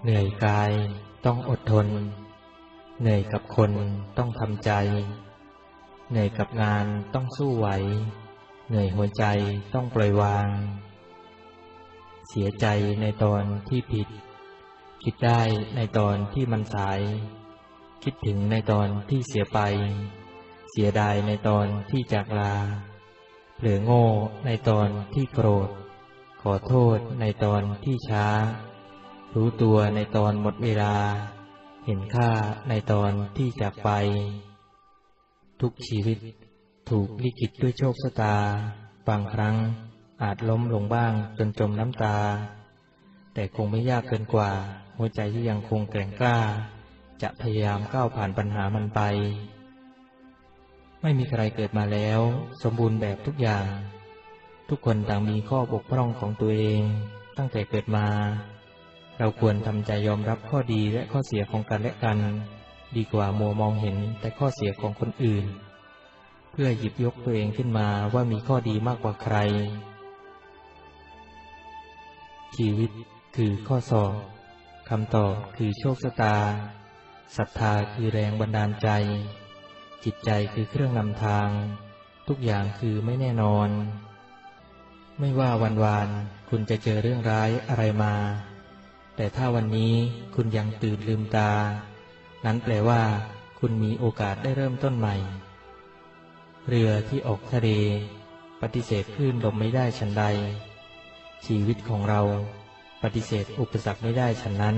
เหนื่อยกายต้องอดทนเหนื่อยกับคนต้องทำใจเหนื่อยกับงานต้องสู้ไหวเหนื่อยหัวใจต้องปล่อยวางเสียใจในตอนที่ผิดคิดได้ในตอนที่มันสายคิดถึงในตอนที่เสียไปเสียดายในตอนที่จากลาเผลอโง่ในตอนที่โกรธขอโทษในตอนที่ช้ารู้ตัวในตอนหมดเวลาเห็นค่าในตอนที่จากไปทุกชีวิตถูกลิขิตด้วยโชคชะตาบางครั้งอาจล้มลงบ้างจนจมน้ำตาแต่คงไม่ยากเกินกว่าหัวใจที่ยังคงแกร่งกล้าจะพยายามก้าวผ่านปัญหามันไปไม่มีใครเกิดมาแล้วสมบูรณ์แบบทุกอย่างทุกคนต่างมีข้อบกพร่องของตัวเองตั้งแต่เกิดมาเราควรทำใจยอมรับข้อดีและข้อเสียของกันและกันดีกว่ามัวมองเห็นแต่ข้อเสียของคนอื่นเพื่อหยิบยกตัวเองขึ้นมาว่ามีข้อดีมากกว่าใครชีวิตคือข้อสอบคำตอบคือโชคชะตาศรัทธาคือแรงบันดาลใจจิตใจคือเครื่องนำทางทุกอย่างคือไม่แน่นอนไม่ว่าวันๆคุณจะเจอเรื่องร้ายอะไรมาแต่ถ้าวันนี้คุณยังตื่นลืมตานั้นแปลว่าคุณมีโอกาสได้เริ่มต้นใหม่เรือที่ออกทะเลปฏิเสธคลื่นลมไม่ได้ฉันใดชีวิตของเราปฏิเสธอุปสรรคไม่ได้ฉันนั้น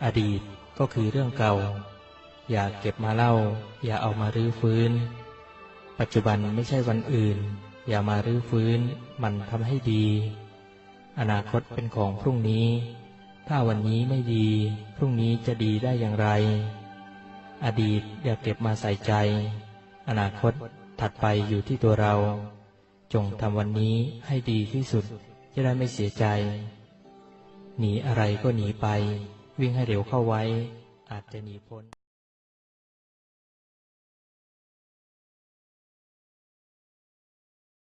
อดีตก็คือเรื่องเก่าอย่าเก็บมาเล่าอย่าเอามารื้อฟื้นปัจจุบันไม่ใช่วันอื่นอย่ามารื้อฟื้นมันทำให้ดีอนาคตเป็นของพรุ่งนี้ถ้าวันนี้ไม่ดีพรุ่งนี้จะดีได้อย่างไรอดีตอย่าเก็บมาใส่ใจอนาคตถัดไปอยู่ที่ตัวเราจงทำวันนี้ให้ดีที่สุดจะได้ไม่เสียใจหนีอะไรก็หนีไปวิ่งให้เร็วเข้าไว้อาจจะหนีพ้น